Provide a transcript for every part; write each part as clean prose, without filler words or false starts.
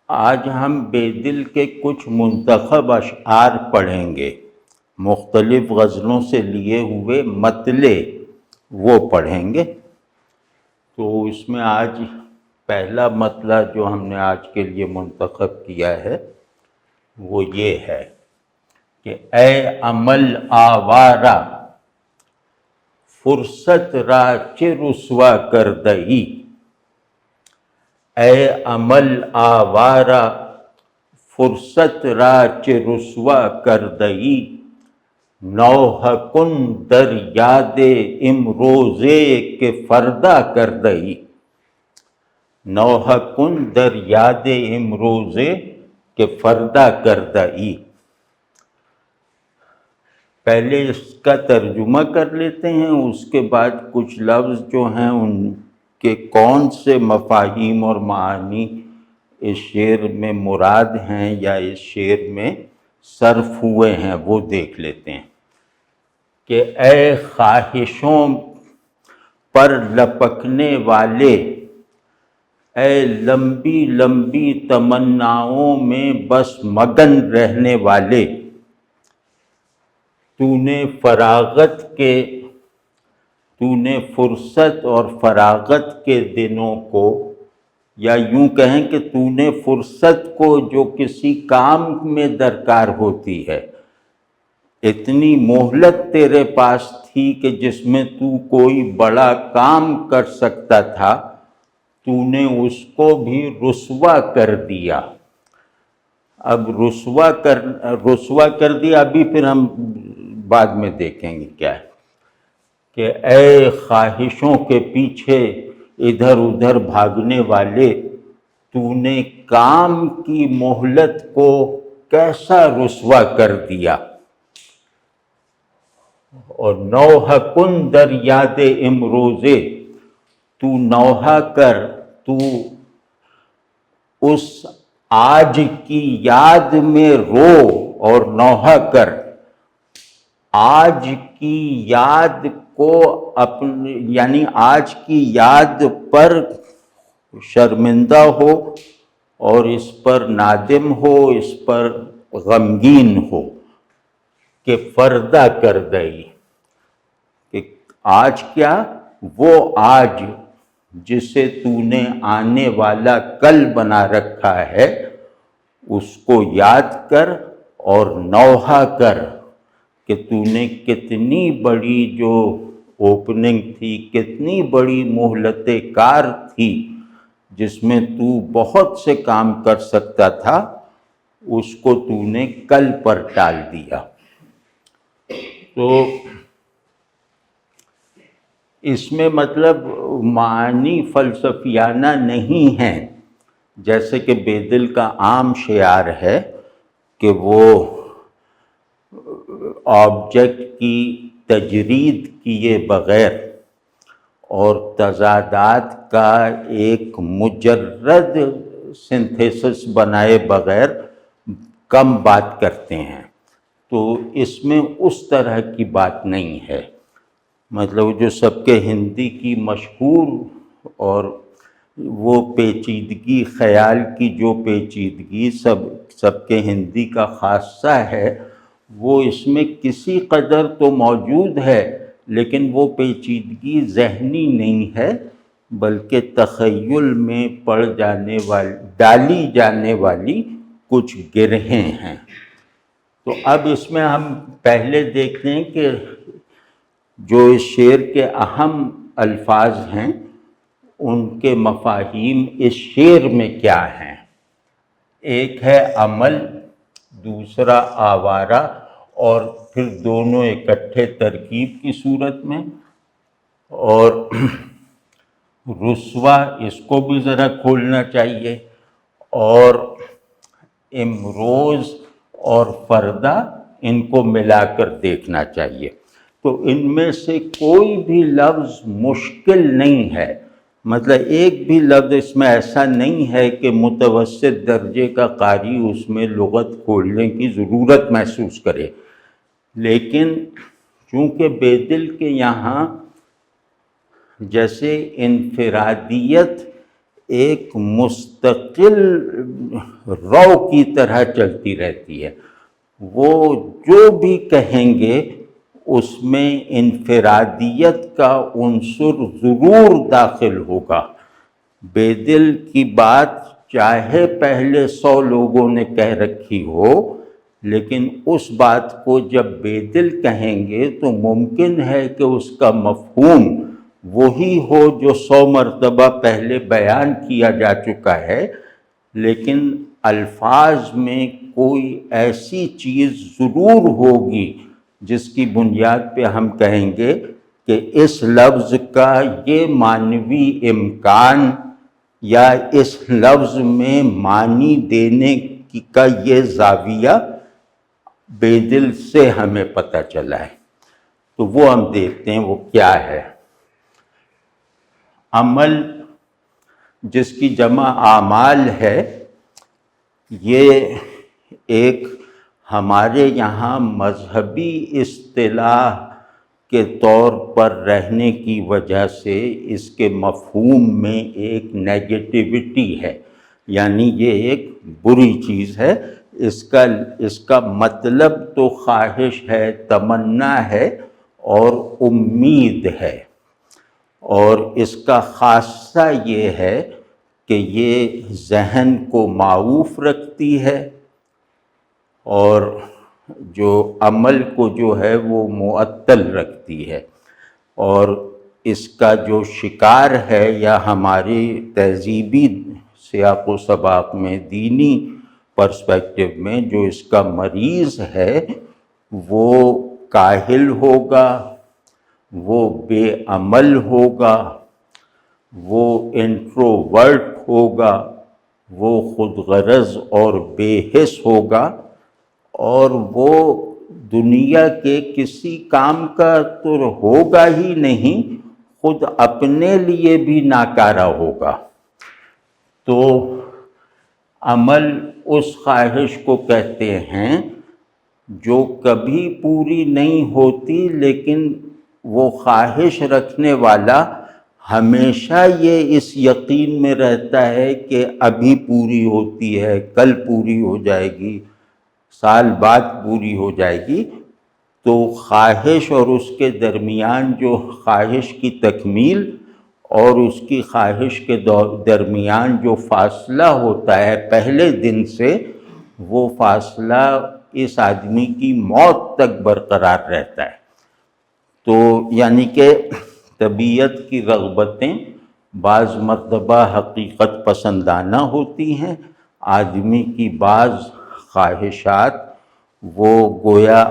آج ہم بے دل کے کچھ منتخب اشعار پڑھیں گے، مختلف غزلوں سے لیے ہوئے مطلع وہ پڑھیں گے۔ تو اس میں آج پہلا مطلع جو ہم نے آج کے لیے منتخب کیا ہے وہ یہ ہے کہ اے عمل آوارہ فرصت را چه رسوا کردئی، اے عمل آوارہ فرصت را چه رسوا کردئی، نوحہ کن در یاد امروزے کہ فردا کردئی، نوحہ کن در یاد امروزے کہ فردا کردئی۔ پہلے اس کا ترجمہ کر لیتے ہیں، اس کے بعد کچھ لفظ جو ہیں ان کے کون سے مفاہیم اور معانی اس شعر میں مراد ہیں یا اس شعر میں صرف ہوئے ہیں وہ دیکھ لیتے ہیں کہ اے خواہشوں پر لپکنے والے، اے لمبی لمبی تمناؤں میں بس مگن رہنے والے، تو نے فرصت اور فراغت کے دنوں کو، یا یوں کہیں کہ تو نے فرصت کو جو کسی کام میں درکار ہوتی ہے، اتنی مہلت تیرے پاس تھی کہ جس میں تو کوئی بڑا کام کر سکتا تھا، تو نے اس کو بھی رسوا کر دیا۔ اب رسوا کر دیا، ابھی پھر ہم بعد میں دیکھیں گے کیا ہے کہ اے خواہشوں کے پیچھے ادھر ادھر بھاگنے والے، تو نے کام کی مہلت کو کیسا رسوا کر دیا۔ اور نوحہ کن در یاد امروزے، تو نوحہ کر، تو اس آج کی یاد میں رو، اور نوحہ کر آج کی یاد کو یعنی آج کی یاد پر شرمندہ ہو اور اس پر نادم ہو، اس پر غمگین ہو کہ فردا کردئی، کہ آج کیا، وہ آج جسے تو نے آنے والا کل بنا رکھا ہے اس کو یاد کر، اور نوحہ کر کہ تو نے کتنی بڑی جو اوپننگ تھی، کتنی بڑی مہلت کار تھی جس میں تو بہت سے کام کر سکتا تھا، اس کو تو نے کل پر ٹال دیا۔ تو اس میں مطلب معانی فلسفیانہ نہیں ہیں، جیسے کہ بے دل کا عام شعار ہے کہ وہ آبجیکٹ کی تجرید کیے بغیر اور تضادات کا ایک مجرد سنتھیسس بنائے بغیر کم بات کرتے ہیں۔ تو اس میں اس طرح کی بات نہیں ہے، مطلب جو سب کے ہندی کی مشہور اور وہ پیچیدگی، خیال کی جو پیچیدگی سب کے ہندی کا خاصہ ہے، وہ اس میں کسی قدر تو موجود ہے، لیکن وہ پیچیدگی ذہنی نہیں ہے بلکہ تخیل میں ڈالی جانے والی کچھ گرہیں ہیں۔ تو اب اس میں ہم پہلے دیکھتے ہیں کہ جو اس شعر کے اہم الفاظ ہیں ان کے مفاہیم اس شعر میں کیا ہیں۔ ایک ہے عمل، دوسرا آوارہ، اور پھر دونوں اکٹھے ترکیب کی صورت میں، اور رسوا اس کو بھی ذرا کھولنا چاہیے، اور امروز اور فردا ان کو ملا کر دیکھنا چاہیے۔ تو ان میں سے کوئی بھی لفظ مشکل نہیں ہے، مطلب ایک بھی لفظ اس میں ایسا نہیں ہے کہ متوسط درجے کا قاری اس میں لغت کھولنے کی ضرورت محسوس کرے، لیکن چونکہ بے دل کے یہاں جیسے انفرادیت ایک مستقل رو کی طرح چلتی رہتی ہے. وہ جو بھی کہیں گے اس میں انفرادیت کا عنصر ضرور داخل ہوگا. بے دل کی بات چاہے پہلے 100 لوگوں نے کہہ رکھی ہو، لیکن اس بات کو جب بے دل کہیں گے تو ممکن ہے کہ اس کا مفہوم وہی ہو جو 100 مرتبہ پہلے بیان کیا جا چکا ہے، لیکن الفاظ میں کوئی ایسی چیز ضرور ہوگی جس کی بنیاد پہ ہم کہیں گے کہ اس لفظ کا یہ معنوی امکان یا اس لفظ میں معنی دینے کا یہ زاویہ بے دل سے ہمیں پتہ چلا ہے. تو وہ ہم دیکھتے ہیں وہ کیا ہے. عمل جس کی جمع اعمال ہے، یہ ایک ہمارے یہاں مذہبی اصطلاح کے طور پر رہنے کی وجہ سے اس کے مفہوم میں ایک نیگیٹیوٹی ہے، یعنی یہ ایک بری چیز ہے. اس کا مطلب تو خواہش ہے، تمنا ہے اور امید ہے، اور اس کا خاصہ یہ ہے کہ یہ ذہن کو معوف رکھتی ہے اور جو عمل کو جو ہے وہ معطل رکھتی ہے. اور اس کا جو شکار ہے یا ہماری تہذیبی سیاق و سباق میں، دینی پرسپیکٹو میں جو اس کا مریض ہے، وہ کاہل ہوگا، وہ بے عمل ہوگا، وہ انٹروورٹ ہوگا، وہ خود غرض اور بے حس ہوگا، اور وہ دنیا کے کسی کام کا تو ہوگا ہی نہیں، خود اپنے لیے بھی ناکارہ ہوگا. تو عمل اس خواہش کو کہتے ہیں جو کبھی پوری نہیں ہوتی، لیکن وہ خواہش رکھنے والا ہمیشہ یہ اس یقین میں رہتا ہے کہ ابھی پوری ہوتی ہے، کل پوری ہو جائے گی، سال بعد پوری ہو جائے گی. تو خواہش اور اس کے درمیان جو خواہش کی تکمیل اور اس کی خواہش کے درمیان جو فاصلہ ہوتا ہے پہلے دن سے، وہ فاصلہ اس آدمی کی موت تک برقرار رہتا ہے. تو یعنی کہ طبیعت کی رغبتیں بعض مرتبہ حقیقت پسندانہ ہوتی ہیں، آدمی کی بعض خواہشات وہ گویا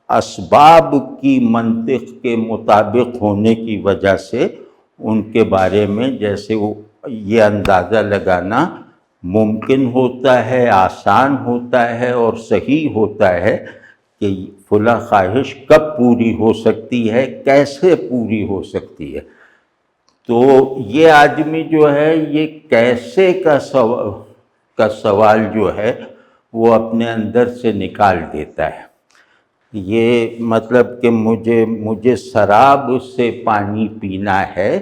اسباب کی منطق کے مطابق ہونے کی وجہ سے ان کے بارے میں جیسے یہ اندازہ لگانا ممکن ہوتا ہے، آسان ہوتا ہے اور صحیح ہوتا ہے کہ فلاں خواہش کب پوری ہو سکتی ہے، کیسے پوری ہو سکتی ہے. تو یہ آدمی جو ہے یہ کیسے کا سوال جو ہے وہ اپنے اندر سے نکال دیتا ہے. یہ مطلب کہ مجھے شراب سے پانی پینا ہے،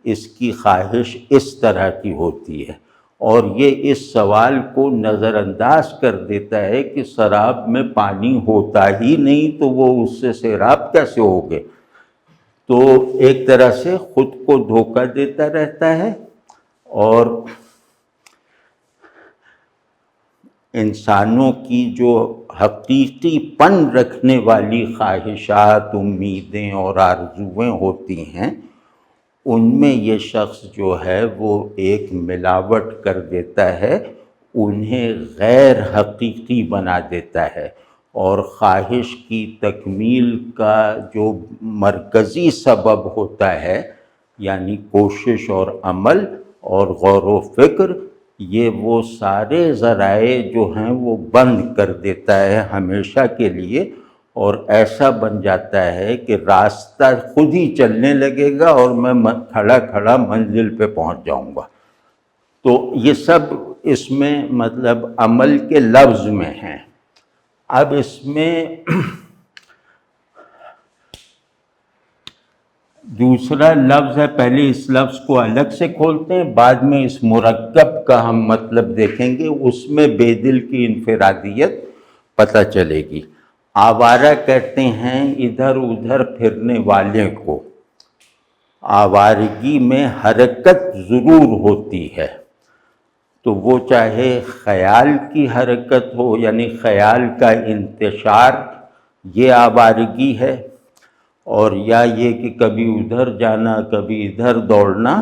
اس کی خواہش اس طرح کی ہوتی ہے، اور یہ اس سوال کو نظر انداز کر دیتا ہے کہ شراب میں پانی ہوتا ہی نہیں تو وہ اس سے سیراب کیسے ہوگے. تو ایک طرح سے خود کو دھوکہ دیتا رہتا ہے، اور انسانوں کی جو حقیقی پن رکھنے والی خواہشات، امیدیں اور آرزویں ہوتی ہیں، ان میں یہ شخص جو ہے وہ ایک ملاوٹ کر دیتا ہے، انہیں غیر حقیقی بنا دیتا ہے، اور خواہش کی تکمیل کا جو مرکزی سبب ہوتا ہے، یعنی کوشش اور عمل اور غور و فکر، یہ وہ سارے ذرائع جو ہیں وہ بند کر دیتا ہے ہمیشہ کے لیے، اور ایسا بن جاتا ہے کہ راستہ خود ہی چلنے لگے گا اور میں کھڑا کھڑا منزل پہ پہنچ جاؤں گا. تو یہ سب اس میں مطلب عمل کے لفظ میں ہیں. اب اس میں دوسرا لفظ ہے، پہلے اس لفظ کو الگ سے کھولتے ہیں، بعد میں اس مرکب کا ہم مطلب دیکھیں گے، اس میں بے دل کی انفرادیت پتہ چلے گی۔ آوارہ کہتے ہیں ادھر ادھر پھرنے والے کو۔ آوارگی میں حرکت ضرور ہوتی ہے، تو وہ چاہے خیال کی حرکت ہو، یعنی خیال کا انتشار، یہ آوارگی ہے، اور یا یہ کہ کبھی ادھر جانا کبھی ادھر دوڑنا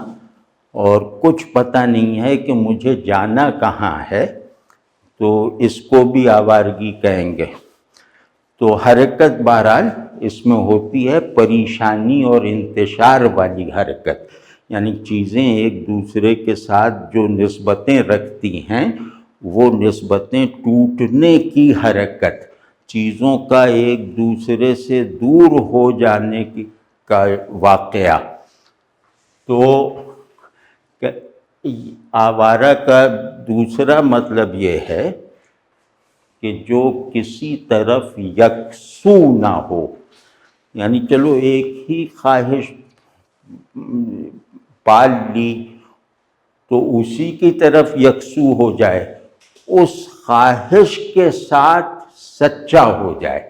اور کچھ پتہ نہیں ہے کہ مجھے جانا کہاں ہے، تو اس کو بھی آوارگی کہیں گے۔ تو حرکت بہرحال اس میں ہوتی ہے، پریشانی اور انتشار والی حرکت، یعنی چیزیں ایک دوسرے کے ساتھ جو نسبتیں رکھتی ہیں وہ نسبتیں ٹوٹنے کی حرکت، چیزوں کا ایک دوسرے سے دور ہو جانے کا واقعہ۔ تو آوارہ کا دوسرا مطلب یہ ہے کہ جو کسی طرف یکسو نہ ہو، یعنی چلو ایک ہی خواہش پال لی تو اسی کی طرف یکسو ہو جائے، اس خواہش کے ساتھ سچا ہو جائے،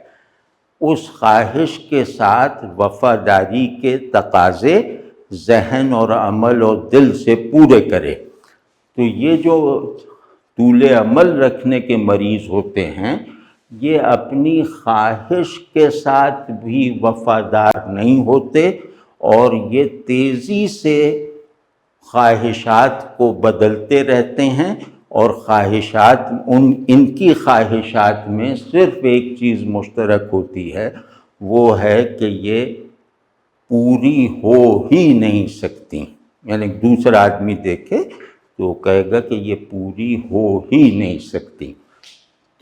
اس خواہش کے ساتھ وفاداری کے تقاضے ذہن اور عمل اور دل سے پورے کرے۔ تو یہ جو طول عمل رکھنے کے مریض ہوتے ہیں، یہ اپنی خواہش کے ساتھ بھی وفادار نہیں ہوتے، اور یہ تیزی سے خواہشات کو بدلتے رہتے ہیں، اور خواہشات ان کی خواہشات میں صرف ایک چیز مشترک ہوتی ہے، وہ ہے کہ یہ پوری ہو ہی نہیں سکتی، یعنی دوسرا آدمی دیکھے تو کہے گا کہ یہ پوری ہو ہی نہیں سکتی۔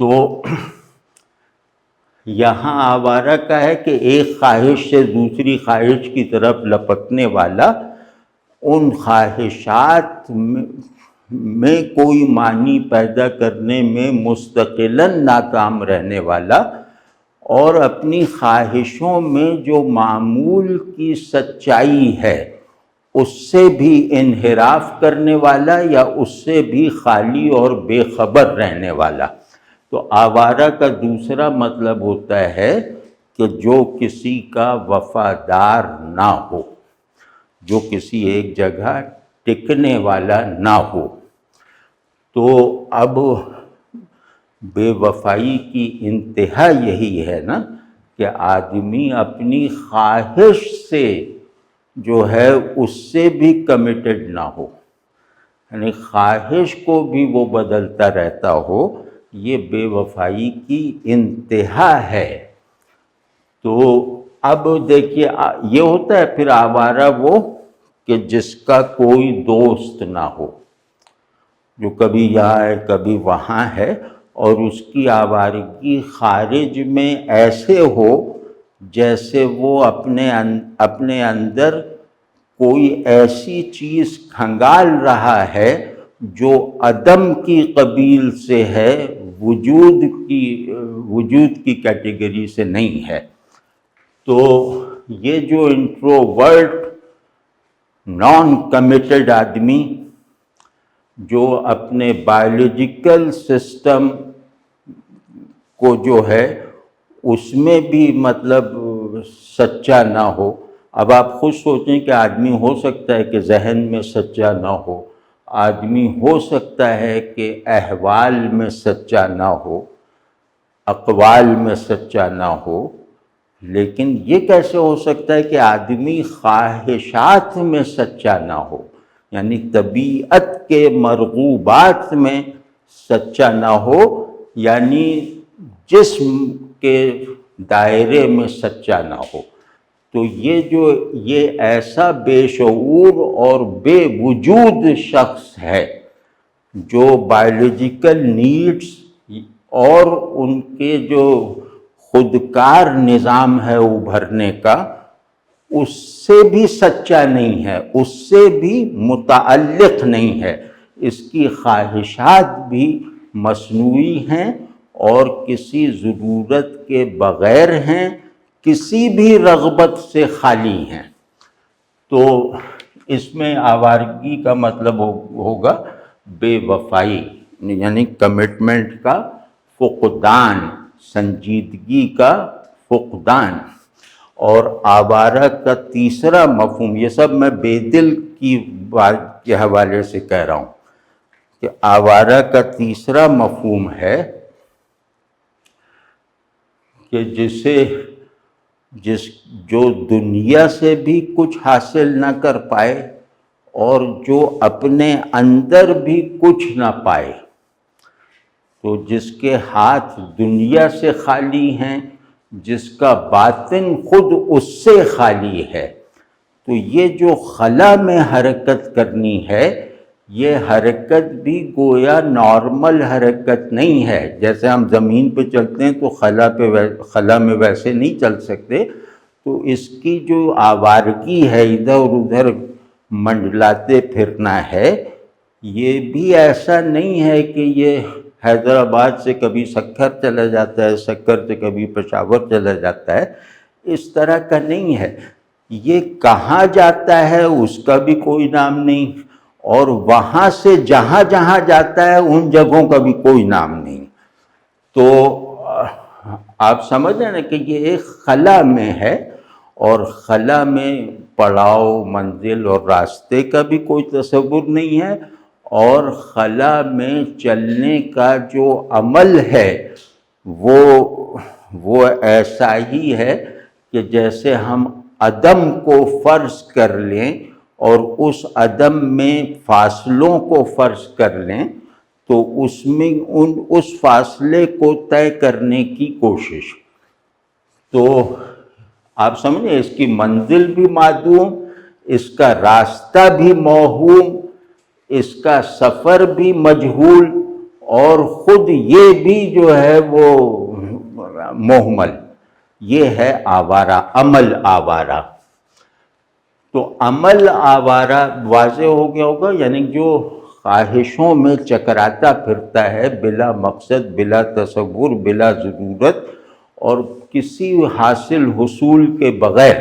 تو یہاں آوارہ کا ہے کہ ایک خواہش سے دوسری خواہش کی طرف لپکنے والا، ان خواہشات میں کوئی معنی پیدا کرنے میں مستقلاً ناکام رہنے والا، اور اپنی خواہشوں میں جو معمول کی سچائی ہے اس سے بھی انحراف کرنے والا، یا اس سے بھی خالی اور بے خبر رہنے والا۔ تو آوارہ کا دوسرا مطلب ہوتا ہے کہ جو کسی کا وفادار نہ ہو، جو کسی ایک جگہ ٹکنے والا نہ ہو۔ تو اب بے وفائی کی انتہا یہی ہے نا کہ آدمی اپنی خواہش سے جو ہے اس سے بھی کمیٹڈ نہ ہو، یعنی خواہش کو بھی وہ بدلتا رہتا ہو، یہ بے وفائی کی انتہا ہے۔ تو اب دیکھیے یہ ہوتا ہے پھر آوارہ وہ کہ جس کا کوئی دوست نہ ہو، جو کبھی یہاں ہے کبھی وہاں ہے، اور اس کی آوارگی خارج میں ایسے ہو جیسے وہ اپنے اندر کوئی ایسی چیز کھنگال رہا ہے جو عدم کی قبیل سے ہے، وجود کی کیٹیگری سے نہیں ہے۔ تو یہ جو انٹروورٹ نان کمیٹڈ آدمی، جو اپنے بایولوجیکل سسٹم کو جو ہے اس میں بھی مطلب سچا نہ ہو۔ اب آپ خود سوچیں کہ آدمی ہو سکتا ہے کہ ذہن میں سچا نہ ہو، آدمی ہو سکتا ہے کہ احوال میں سچا نہ ہو، اقوال میں سچا نہ ہو، لیکن یہ کیسے ہو سکتا ہے کہ آدمی خواہشات میں سچا نہ ہو، یعنی طبیعت کے مرغوبات میں سچا نہ ہو، یعنی جسم کے دائرے میں سچا نہ ہو۔ تو یہ ایسا بے شعور اور بے وجود شخص ہے جو بایولوجیکل نیڈز اور ان کے جو خودکار نظام ہے ابھرنے کا، اس سے بھی سچا نہیں ہے، اس سے بھی متعلق نہیں ہے، اس کی خواہشات بھی مصنوعی ہیں اور کسی ضرورت کے بغیر ہیں، کسی بھی رغبت سے خالی ہیں۔ تو اس میں آوارگی کا مطلب ہوگا بے وفائی، یعنی کمٹمنٹ کا فقدان، سنجیدگی کا فقدان۔ اور آوارہ کا تیسرا مفہوم، یہ سب میں بے دل کی بات کے حوالے سے کہہ رہا ہوں، کہ آوارہ کا تیسرا مفہوم ہے کہ جو دنیا سے بھی کچھ حاصل نہ کر پائے اور جو اپنے اندر بھی کچھ نہ پائے، تو جس کے ہاتھ دنیا سے خالی ہیں، جس کا باطن خود اس سے خالی ہے، تو یہ جو خلا میں حرکت کرنی ہے، یہ حرکت بھی گویا نارمل حرکت نہیں ہے۔ جیسے ہم زمین پہ چلتے ہیں تو خلا میں ویسے نہیں چل سکتے، تو اس کی جو آوارگی ہے، ادھر ادھر منڈلاتے پھرنا ہے، یہ بھی ایسا نہیں ہے کہ یہ حیدرآباد سے کبھی سکھر چلا جاتا ہے، سکھر سے کبھی پشاور چلا جاتا ہے، اس طرح کا نہیں ہے۔ یہ کہاں جاتا ہے اس کا بھی کوئی نام نہیں، اور وہاں سے جہاں جہاں جاتا ہے ان جگہوں کا بھی کوئی نام نہیں۔ تو آپ سمجھ رہے ہیں نا کہ یہ ایک خلا میں ہے، اور خلا میں پڑاؤ، منزل اور راستے کا بھی کوئی تصور نہیں ہے، اور خلا میں چلنے کا جو عمل ہے وہ ایسا ہی ہے کہ جیسے ہم عدم کو فرض کر لیں اور اس عدم میں فاصلوں کو فرض کر لیں، تو اس میں اس فاصلے کو طے کرنے کی کوشش۔ تو آپ سمجھیں، اس کی منزل بھی معدوم، اس کا راستہ بھی موہوم، اس کا سفر بھی مجہول، اور خود یہ بھی جو ہے وہ مہمل۔ یہ ہے آوارہ، عمل آوارہ۔ تو عمل آوارہ واضح ہو گیا ہوگا، یعنی جو خواہشوں میں چکراتا پھرتا ہے بلا مقصد، بلا تصور، بلا ضرورت، اور کسی حاصل حصول کے بغیر،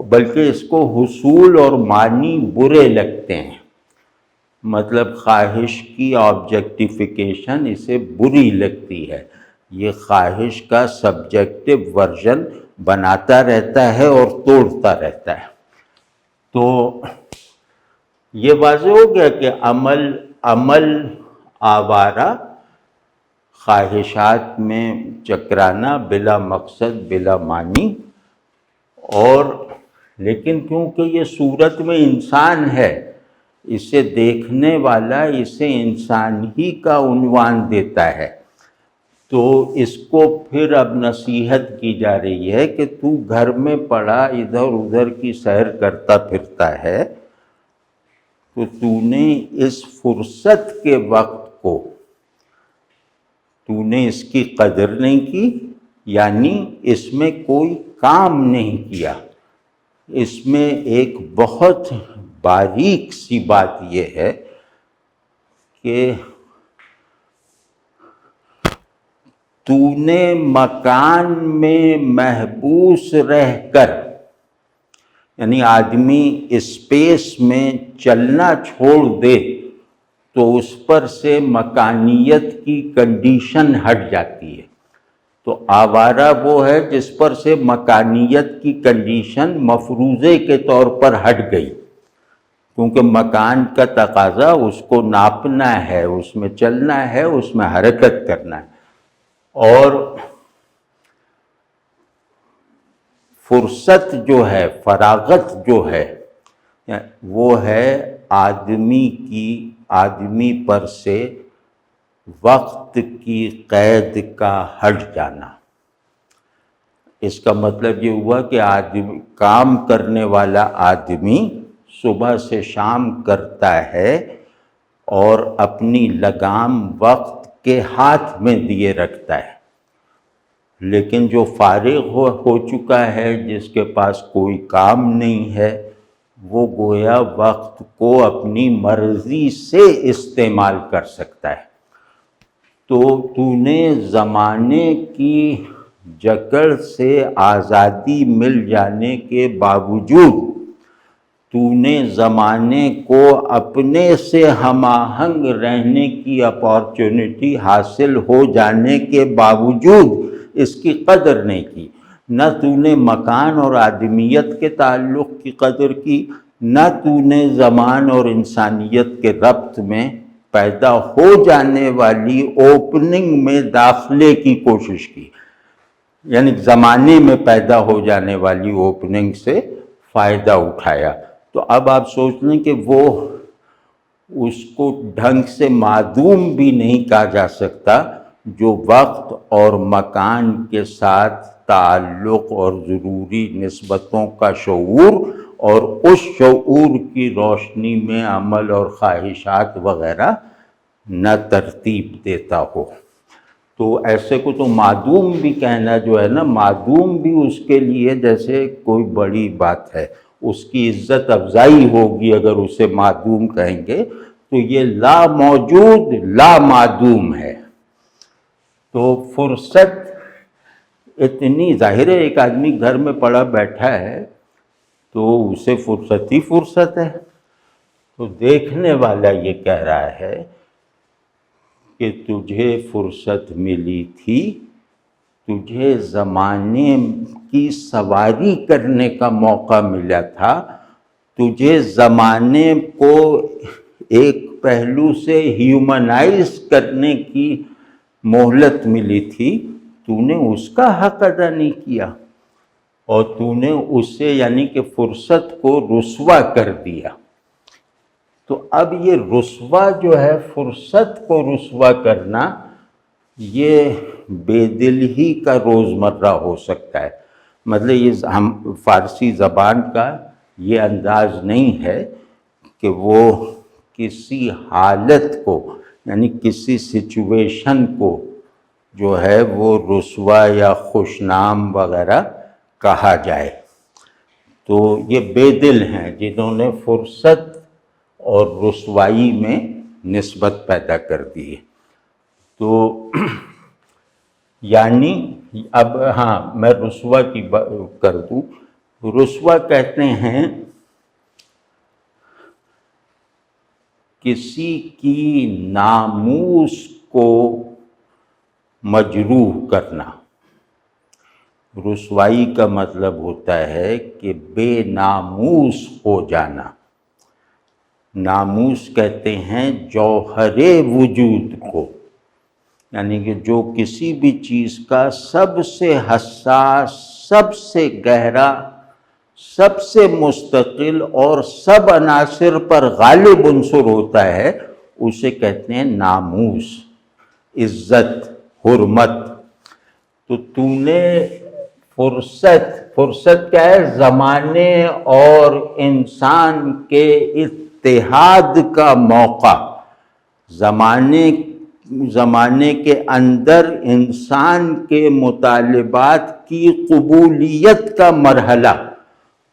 بلکہ اس کو حصول اور معنی برے لگتے ہیں، مطلب خواہش کی آبجیکٹیفیکیشن اسے بری لگتی ہے، یہ خواہش کا سبجیکٹو ورژن بناتا رہتا ہے اور توڑتا رہتا ہے۔ تو یہ واضح ہو گیا کہ عمل آوارہ، خواہشات میں چکرانا بلا مقصد، بلا معنی، اور لیکن کیونکہ یہ صورت میں انسان ہے، اسے دیکھنے والا اسے انسان ہی کا عنوان دیتا ہے، تو اس کو پھر اب نصیحت کی جا رہی ہے کہ تو گھر میں پڑا ادھر ادھر کی سیر کرتا پھرتا ہے، تو تو نے اس فرصت کے وقت کو تو نے اس کی قدر نہیں کی، یعنی اس میں کوئی کام نہیں کیا۔ اس میں ایک بہت باریک سی بات یہ ہے کہ تو نے مکان میں محبوس رہ کر، یعنی آدمی اسپیس میں چلنا چھوڑ دے تو اس پر سے مکانیت کی کنڈیشن ہٹ جاتی ہے۔ تو آوارہ وہ ہے جس پر سے مکانیت کی کنڈیشن مفروضے کے طور پر ہٹ گئی، کیونکہ مکان کا تقاضا اس کو ناپنا ہے، اس میں چلنا ہے، اس میں حرکت کرنا ہے، اور فرصت جو ہے، فراغت جو ہے، وہ ہے آدمی پر سے وقت کی قید کا ہٹ جانا۔ اس کا مطلب یہ ہوا کہ کام کرنے والا آدمی صبح سے شام کرتا ہے اور اپنی لگام وقت کے ہاتھ میں دیے رکھتا ہے، لیکن جو فارغ ہو چکا ہے، جس کے پاس کوئی کام نہیں ہے، وہ گویا وقت کو اپنی مرضی سے استعمال کر سکتا ہے۔ تو نے زمانے کی جکڑ سے آزادی مل جانے کے باوجود تو نے زمانے کو اپنے سے ہم آہنگ رہنے کی اپارچونٹی حاصل ہو جانے کے باوجود اس کی قدر نہیں کی۔ نہ تو نے مکان اور آدمیت کے تعلق کی قدر کی، نہ تو نے زمان اور انسانیت کے ربط میں پیدا ہو جانے والی اوپننگ میں داخلے کی کوشش کی، یعنی زمانے میں پیدا ہو جانے والی اوپننگ سے فائدہ اٹھایا۔ تو اب آپ سوچ لیں کہ وہ اس کو ڈھنگ سے معدوم بھی نہیں کہا جا سکتا جو وقت اور مکان کے ساتھ تعلق اور ضروری نسبتوں کا شعور اور اس شعور کی روشنی میں عمل اور خواہشات وغیرہ نہ ترتیب دیتا ہو۔ تو ایسے کو تو معدوم بھی کہنا جو ہے نا، معدوم بھی اس کے لیے جیسے کوئی بڑی بات ہے، اس کی عزت افزائی ہوگی اگر اسے معدوم کہیں گے، تو یہ لا موجود لا معدوم ہے۔ تو فرصت اتنی ظاہر ہے، ایک آدمی گھر میں پڑا بیٹھا ہے تو اسے فرصت ہی فرصت ہے۔ تو دیکھنے والا یہ کہہ رہا ہے کہ تجھے فرصت ملی تھی، تجھے زمانے کی سواری کرنے کا موقع ملا تھا، تجھے زمانے کو ایک پہلو سے ہیومنائز کرنے کی مہلت ملی تھی، تو نے اس کا حق ادا نہیں کیا، اور تو نے اسے یعنی کہ فرصت کو رسوا کر دیا۔ تو اب یہ رسوا جو ہے، فرصت کو رسوا کرنا، یہ بے دلی کا روزمرہ ہو سکتا ہے۔ مطلب یہ ہم فارسی زبان کا یہ انداز نہیں ہے کہ وہ کسی حالت کو یعنی کسی سچویشن کو جو ہے وہ رسوا یا خوشنام وغیرہ کہا جائے۔ تو یہ بے دل ہیں جنہوں نے فرصت اور رسوائی میں نسبت پیدا کر دی ہے۔ تو یعنی اب ہاں میں رسوا کی کر دوں۔ رسوا کہتے ہیں کسی کی ناموس کو مجروح کرنا۔ رسوائی کا مطلب ہوتا ہے کہ بے ناموس ہو جانا۔ ناموس کہتے ہیں جوہر وجود کو، یعنی کہ جو کسی بھی چیز کا سب سے حساس، سب سے گہرا، سب سے مستقل اور سب عناصر پر غالب عنصر ہوتا ہے، اسے کہتے ہیں ناموس، عزت، حرمت۔ تو نے فرصت کیا ہے؟ زمانے اور انسان کے اتحاد کا موقع، زمانے کے اندر انسان کے مطالبات کی قبولیت کا مرحلہ،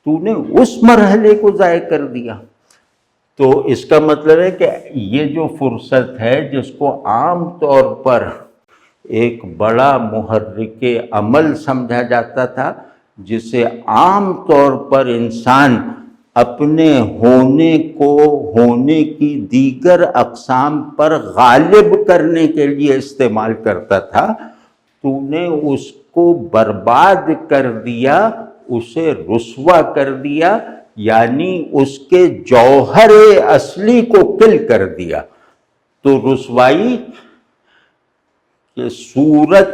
تو نے اس مرحلے کو ضائع کر دیا۔ تو اس کا مطلب ہے کہ یہ جو فرصت ہے، جس کو عام طور پر ایک بڑا محرک عمل سمجھا جاتا تھا، جسے عام طور پر انسان اپنے ہونے کو ہونے کی دیگر اقسام پر غالب کرنے کے لیے استعمال کرتا تھا، تو نے اس کو برباد کر دیا، اسے رسوا کر دیا، یعنی اس کے جوہر اصلی کو کل کر دیا۔ تو رسوائی کہ صورت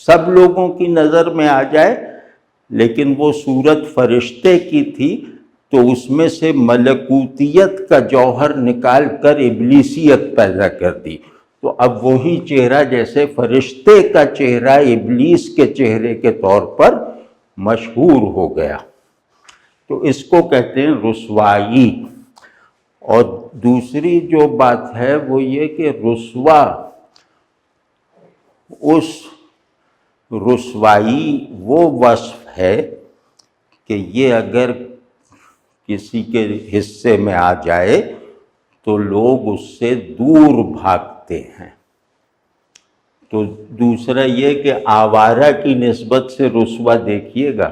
سب لوگوں کی نظر میں آ جائے، لیکن وہ صورت فرشتے کی تھی، تو اس میں سے ملکوتیت کا جوہر نکال کر ابلیسیت پیدا کر دی۔ تو اب وہی چہرہ جیسے فرشتے کا چہرہ ابلیس کے چہرے کے طور پر مشہور ہو گیا۔ تو اس کو کہتے ہیں رسوائی۔ اور دوسری جو بات ہے وہ یہ کہ رسوا، اس رسوائی وہ وصف ہے کہ یہ اگر کسی کے حصے میں آ جائے تو لوگ اس سے دور بھاگتے ہیں۔ تو دوسرا یہ کہ آوارہ کی نسبت سے رسوا دیکھیے گا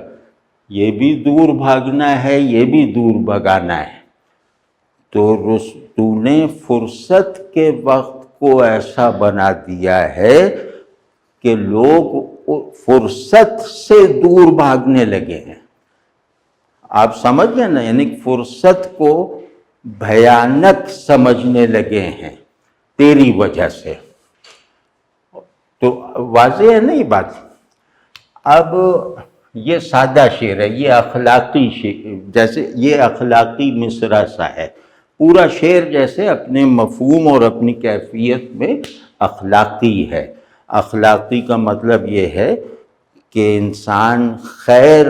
یہ بھی دور بھاگنا ہے، یہ بھی دور بھگانا ہے۔ تو نے فرصت کے وقت کو ایسا بنا دیا ہے کہ لوگ فرصت سے دور بھاگنے لگے ہیں۔ آپ سمجھ گئے نا، یعنی فرصت کو بھیانک سمجھنے لگے ہیں تیری وجہ سے۔ تو واضح ہے نا یہ بات۔ اب یہ سادہ شعر ہے، یہ اخلاقی شعر، جیسے یہ اخلاقی مصرع سا ہے۔ پورا شعر جیسے اپنے مفہوم اور اپنی کیفیت میں اخلاقی ہے۔ اخلاقی کا مطلب یہ ہے کہ انسان خیر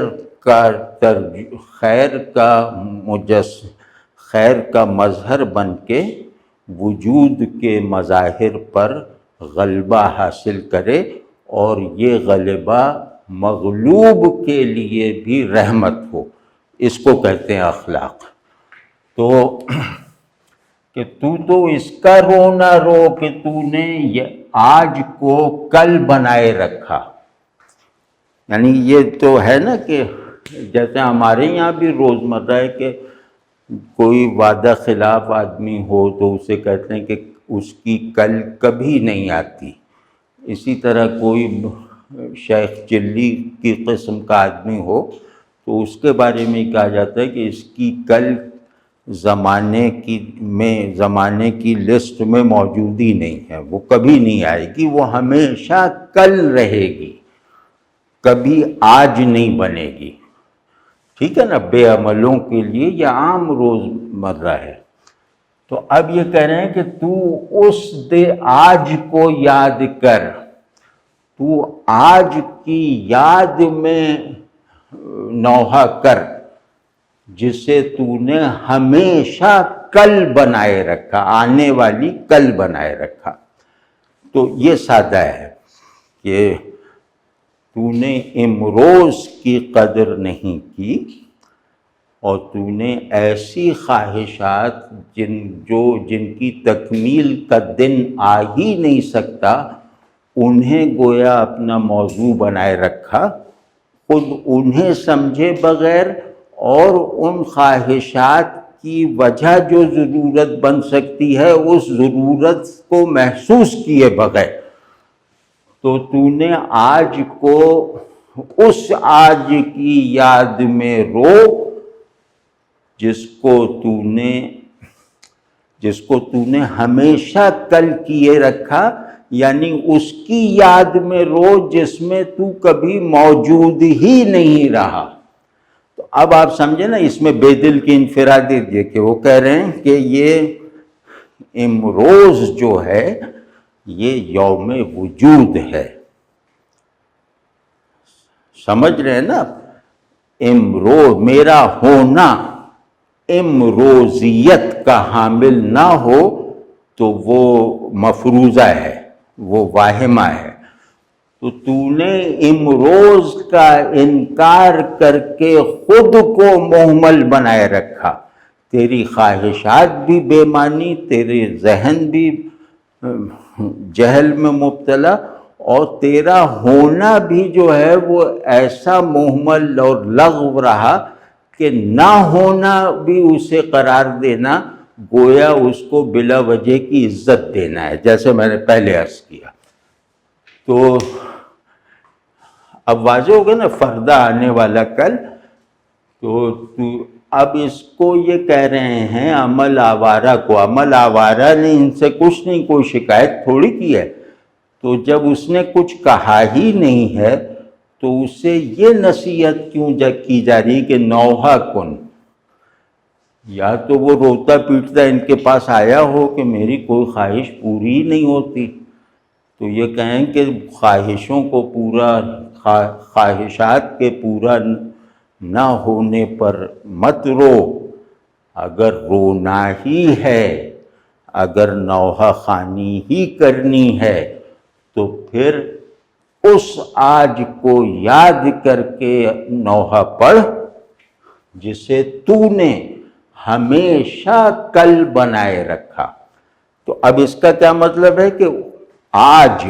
کا مظہر بن کے وجود کے مظاہر پر غلبہ حاصل کرے، اور یہ غلبہ مغلوب کے لیے بھی رحمت ہو، اس کو کہتے ہیں اخلاق۔ تو کہ تو اس کا رو نہ رو کہ تو نے یہ آج کو کل بنائے رکھا۔ یعنی یہ تو ہے نا کہ جیسے ہمارے یہاں بھی روزمرہ ہے کہ کوئی وعدہ خلاف آدمی ہو تو اسے کہتے ہیں کہ اس کی کل کبھی نہیں آتی۔ اسی طرح کوئی شیخ چلی کی قسم کا آدمی ہو تو اس کے بارے میں کہا جاتا ہے کہ اس کی کل زمانے کی لسٹ میں موجود ہی نہیں ہے، وہ کبھی نہیں آئے گی، وہ ہمیشہ کل رہے گی، کبھی آج نہیں بنے گی۔ ٹھیک ہے نا، بے عملوں کے لیے یہ عام روزمرہ ہے۔ تو اب یہ کہہ رہے ہیں کہ تو اس آج کو یاد کر، تو آج کی یاد میں نوحہ کر جسے تو نے ہمیشہ کل بنائے رکھا، آنے والی کل بنائے رکھا۔ تو یہ سادہ ہے کہ تو نے امروز کی قدر نہیں کی، اور تو نے ایسی خواہشات جن کی تکمیل کا دن آ ہی نہیں سکتا، انہیں گویا اپنا موضوع بنائے رکھا، خود انہیں سمجھے بغیر اور ان خواہشات کی وجہ جو ضرورت بن سکتی ہے اس ضرورت کو محسوس کیے بغیر۔ تو نے آج کو اس آج کی یاد میں رو جس کو تو نے ہمیشہ کل کیے رکھا، یعنی اس کی یاد میں رو جس میں تو کبھی موجود ہی نہیں رہا۔ تو اب آپ سمجھے نا، اس میں بے دل کی انفرادیت یہ کہ وہ کہہ رہے ہیں کہ یہ امروز جو ہے یہ یوم وجود ہے۔ سمجھ رہے ہیں نا، امروز میرا ہونا امروزیت کا حامل نہ ہو تو وہ مفروضہ ہے، وہ واہمہ ہے۔ تو نے امروز کا انکار کر کے خود کو مہمل بنائے رکھا، تیری خواہشات بھی بے معنی، تیرے ذہن بھی جہل میں مبتلا، اور تیرا ہونا بھی جو ہے وہ ایسا مہمل اور لغو رہا کہ نہ ہونا بھی اسے قرار دینا گویا اس کو بلا وجہ کی عزت دینا ہے، جیسے میں نے پہلے عرض کیا۔ تو اب واضح ہوگا نا، فردہ آنے والا کل۔ تو اب اس کو یہ کہہ رہے ہیں عمل آوارہ کو، عمل آوارہ نے ان سے کچھ نہیں، کوئی شکایت تھوڑی کی ہے۔ تو جب اس نے کچھ کہا ہی نہیں ہے تو اسے یہ نصیحت کیوں کی جا رہی کہ نوحہ کن؟ یا تو وہ روتا پیٹتا ان کے پاس آیا ہو کہ میری کوئی خواہش پوری ہی نہیں ہوتی، تو یہ کہیں کہ خواہشوں کو خواہشات کے پورا نہ ہونے پر مت رو، اگر رونا ہی ہے، اگر نوحہ خوانی ہی کرنی ہے تو پھر اس آج کو یاد کر کے نوحہ پڑھ جسے تو نے ہمیشہ کل بنائے رکھا۔ تو اب اس کا کیا مطلب ہے کہ آج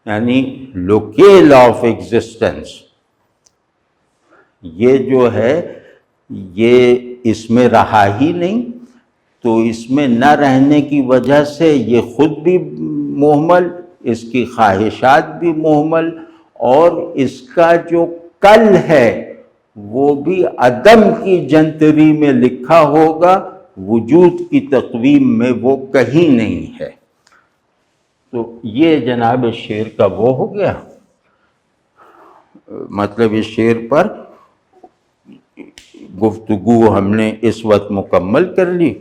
یعنی لوکیل آف ایگزسٹنس، یہ جو ہے یہ اس میں رہا ہی نہیں، تو اس میں نہ رہنے کی وجہ سے یہ خود بھی مہمل، اس کی خواہشات بھی مہمل، اور اس کا جو کل ہے وہ بھی عدم کی جنتری میں لکھا ہوگا، وجود کی تقویم میں وہ کہیں نہیں ہے۔ تو یہ جناب شعر کا وہ ہو گیا، مطلب اس شعر پر گفتگو ہم نے اس وقت مکمل کر لی۔